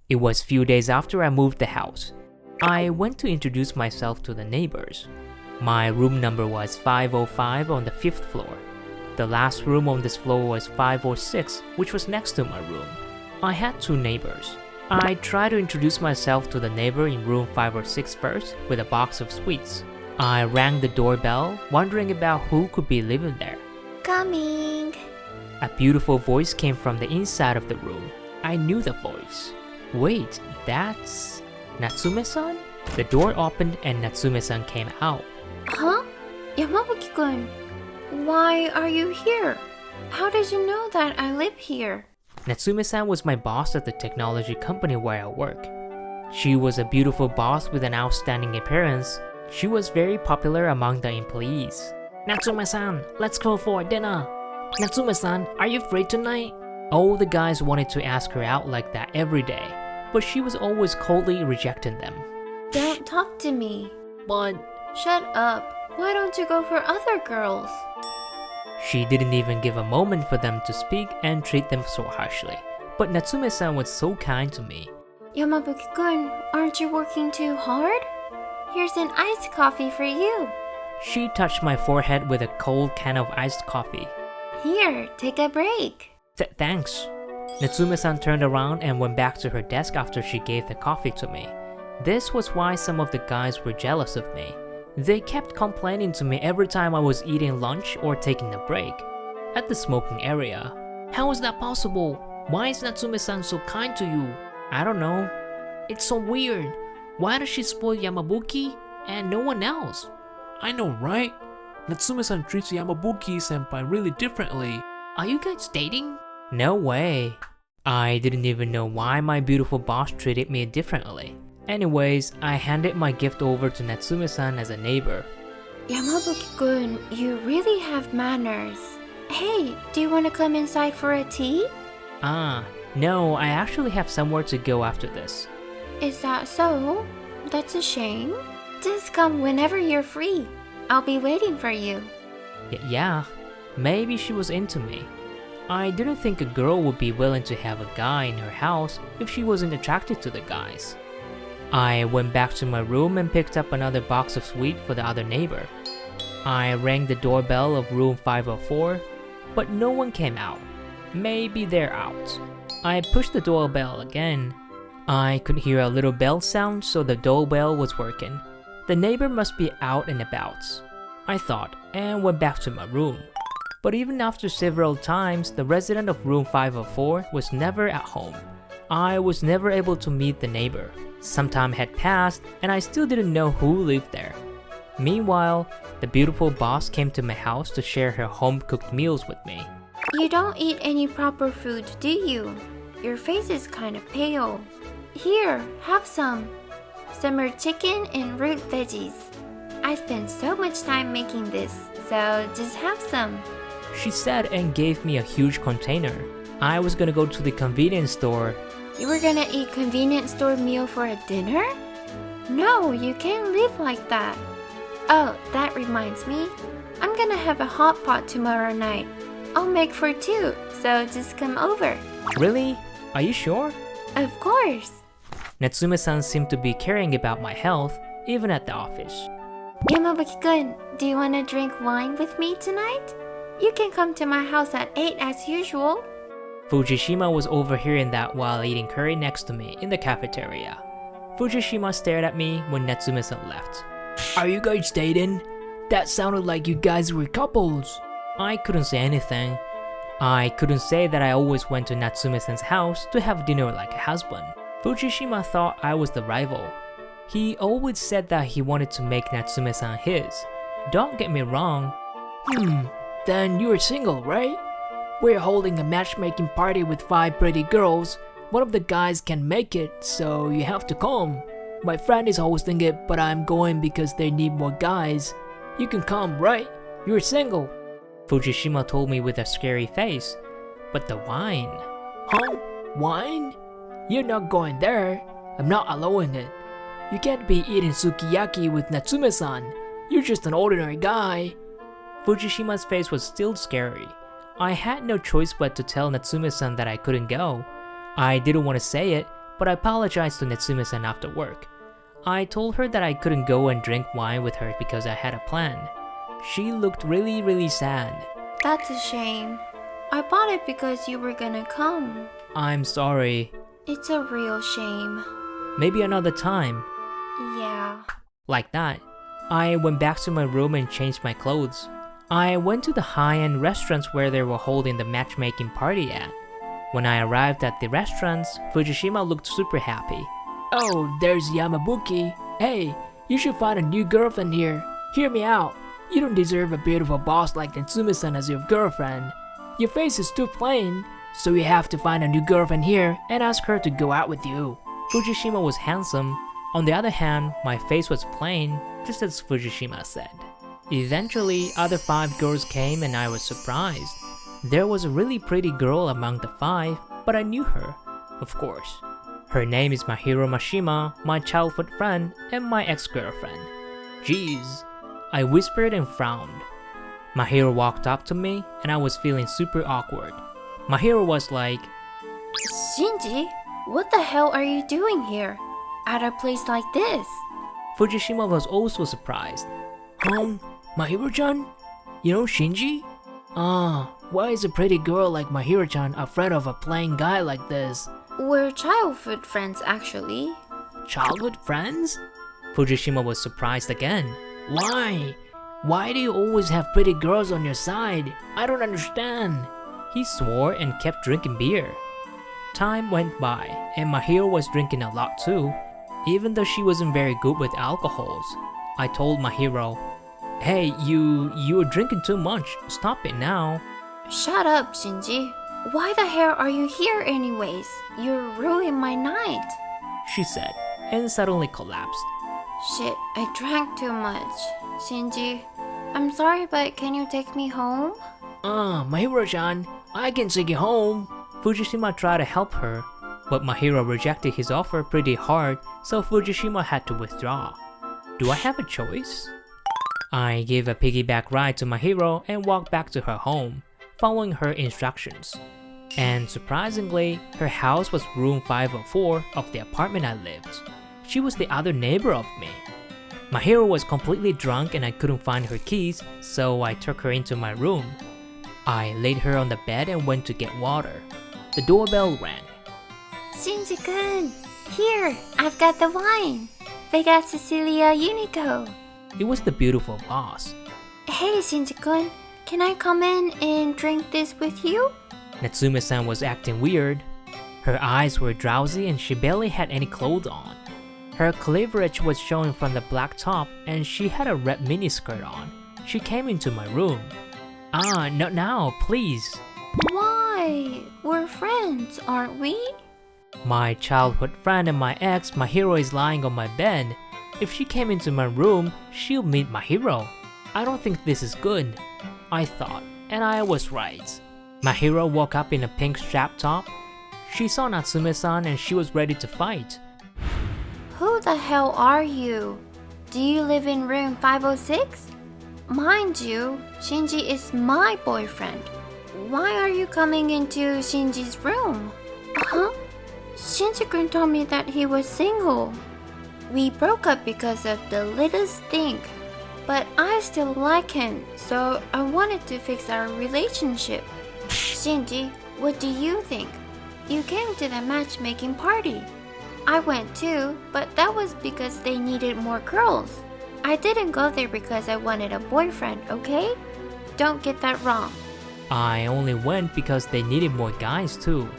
It was few days after I moved the house. I went to introduce myself to the neighbors. My room number was 505 on the 5th floor. The last room on this floor was 506, which was next to my room. I had two neighbors. I tried to introduce myself to the neighbor in room 506 first with a box of sweets. I rang the doorbell, wondering about who could be living there. Coming. A beautiful voice came from the inside of the room. I knew the voice. Wait, that's Natsume-san? The door opened and Natsume-san came out. Huh? Yamabuki-kun, why are you here? How did you know that I live here? Natsume-san was my boss at the technology company where I work. She was a beautiful boss with an outstanding appearance. She was very popular among the employees. Natsume-san, let's go for dinner. Natsume-san, are you free tonight? All the guys wanted to ask her out like that every day, but she was always coldly rejecting them. Don't talk to me. But Shut up. Why don't you go for other girls? she didn't even give a moment for them to speak and treat them so harshly. But Natsume-san was so kind to me. Yamabuki-kun, aren't you working too hard? Here's an iced coffee for you. She touched my forehead with a cold can of iced coffee. Here, take a break. Thanks. Natsume-san turned around and went back to her desk after she gave the coffee to me. This was why some of the guys were jealous of me. They kept complaining to me every time I was eating lunch or taking a break. At the smoking area. How is that possible? Why is Natsume-san so kind to you? I don't know. It's so weird. Why does she spoil Yamabuki and no one else? I know, right? Natsume-san treats Yamabuki-senpai really differently. Are you guys dating? No way. I didn't even know why my beautiful boss treated me differently. Anyways, I handed my gift over to Natsume-san as a neighbor. Yamabuki-kun, you really have manners. Hey, do you want to come inside for a tea? No, I actually have somewhere to go after this. Is that so? That's a shame. Just come whenever you're free. I'll be waiting for you. Yeah, maybe she was into me. I didn't think a girl would be willing to have a guy in her house if she wasn't attracted to the guys. I went back to my room and picked up another box of sweet for the other neighbor. I rang the doorbell of room 504, but no one came out. Maybe they're out. I pushed the doorbell again. I could hear a little bell sound, so the doorbell was working. The neighbor must be out and about, I thought, and went back to my room. But even after several times, the resident of room 504 was never at home. I was never able to meet the neighbor. Some time had passed, and I still didn't know who lived there. Meanwhile, the beautiful boss came to my house to share her home-cooked meals with me. You don't eat any proper food, do you? Your face is kind of pale. Here, have some. Simmered chicken and root veggies. I spent so much time making this, so just have some. She said and gave me a huge container. I was gonna go to the convenience store. You were gonna eat convenience store meal for a dinner? No, you can't live like that. Oh, that reminds me. I'm gonna have a hot pot tomorrow night. I'll make for two, so just come over. Really? Are you sure? Of course. Natsume-san seemed to be caring about my health, even at the office. Yamabuki-kun, do you want to drink wine with me tonight? You can come to my house at 8 as usual. Fujishima was overhearing that while eating curry next to me in the cafeteria. Fujishima stared at me when Natsume-san left. Are you guys dating? That sounded like you guys were couples. I couldn't say anything. I couldn't say that I always went to Natsume-san's house to have dinner like a husband. Fujishima thought I was the rival. He always said that he wanted to make Natsume-san his. Don't get me wrong. Then you're single, right? We're holding a matchmaking party with 5 pretty girls. One of the guys can't make it, so you have to come. My friend is hosting it, but I'm going because they need more guys. You can come, right? You're single. Fujishima told me with a scary face. But the wine. Huh? Wine? You're not going there. I'm not allowing it. You can't be eating sukiyaki with Natsume-san. You're just an ordinary guy. Fujishima's face was still scary. I had no choice but to tell Natsume-san that I couldn't go. I didn't want to say it, but I apologized to Natsume-san after work. I told her that I couldn't go and drink wine with her because I had a plan. She looked really sad. That's a shame. I bought it because you were gonna come. I'm sorry. It's a real shame. Maybe another time. Yeah. Like that, I went back to my room and changed my clothes. I went to the high-end restaurants where they were holding the matchmaking party at. When I arrived at the restaurants, Fujishima looked super happy. Oh, there's Yamabuki. Hey, you should find a new girlfriend here. Hear me out. You don't deserve a beautiful boss like Natsume-san as your girlfriend. Your face is too plain, so you have to find a new girlfriend here and ask her to go out with you. Fujishima was handsome. On the other hand, my face was plain, just as Fujishima said. Eventually, other 5 girls came and I was surprised. There was a really pretty girl among the 5, but I knew her, of course. Her name is Mahiro Mashima, my childhood friend and my ex-girlfriend. Jeez, I whispered and frowned. Mahiro walked up to me and I was feeling super awkward. Mahiro was like, Shinji, what the hell are you doing here? At a place like this? Fujishima was also surprised. Mahiro-chan? You know Shinji? Why is a pretty girl like Mahiro-chan afraid of a plain guy like this? We're childhood friends actually. Childhood friends? Fujishima was surprised again. Why? Why do you always have pretty girls on your side? I don't understand. He swore and kept drinking beer. Time went by and Mahiro was drinking a lot too, even though she wasn't very good with alcohols. I told Mahiro, "Hey, you're drinking too much. Stop it now." Shut up, Shinji. Why the hell are you here anyways? You ruined my night. She said, and suddenly collapsed. Shit, I drank too much. Shinji, I'm sorry, but can you take me home? Mahiro-chan, I can take you home. Fujishima tried to help her, but Mahiro rejected his offer pretty hard, so Fujishima had to withdraw. Do I have a choice? I gave a piggyback ride to Mahiro and walked back to her home, following her instructions. And surprisingly, her house was room 504 of the apartment I lived. She was the other neighbor of me. Mahiro was completely drunk and I couldn't find her keys, so I took her into my room. I laid her on the bed and went to get water. The doorbell rang. Shinji-kun, here, I've got the wine. They got Cecilia Unico. It was the beautiful boss. Hey, Shinji-kun, can I come in and drink this with you? Natsume-san was acting weird. Her eyes were drowsy and she barely had any clothes on. Her cleavage was showing from the black top and she had a red miniskirt on. She came into my room. Not now, please. Why? We're friends, aren't we? My childhood friend and my ex, Mahiro, is lying on my bed. If she came into my room, she'll meet Mahiro. I don't think this is good, I thought, and I was right. Mahiro woke up in a pink strap top. She saw Natsume-san and she was ready to fight. Who the hell are you? Do you live in room 506? Mind you, Shinji is my boyfriend. Why are you coming into Shinji's room? Shinji-kun told me that he was single. We broke up because of the littlest thing, but I still like him, so I wanted to fix our relationship. Shinji, what do you think? You came to the matchmaking party. I went too, but that was because they needed more girls. I didn't go there because I wanted a boyfriend, okay? Don't get that wrong. I only went because they needed more guys too.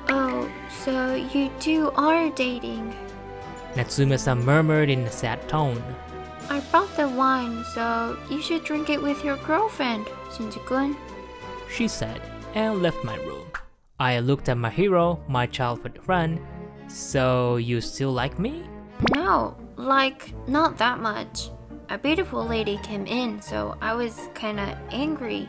Oh, so you two are dating. Natsume-san murmured in a sad tone. I brought the wine, so you should drink it with your girlfriend, Shinji-kun. She said, and left my room. I looked at Mahiro, my childhood friend. So you still like me? No, not that much. A beautiful lady came in, so I was kinda angry.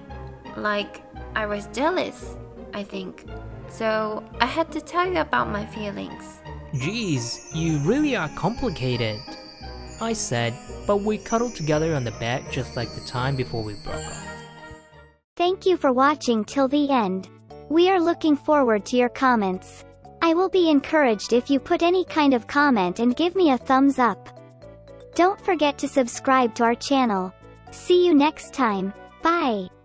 I was jealous, I think. So I had to tell you about my feelings. Jeez, you really are complicated, I said, but we cuddled together on the bed just like the time before we broke up. Thank you for watching till the end. We are looking forward to your comments. I will be encouraged if you put any kind of comment and give me a thumbs up. Don't forget to subscribe to our channel. See you next time. Bye.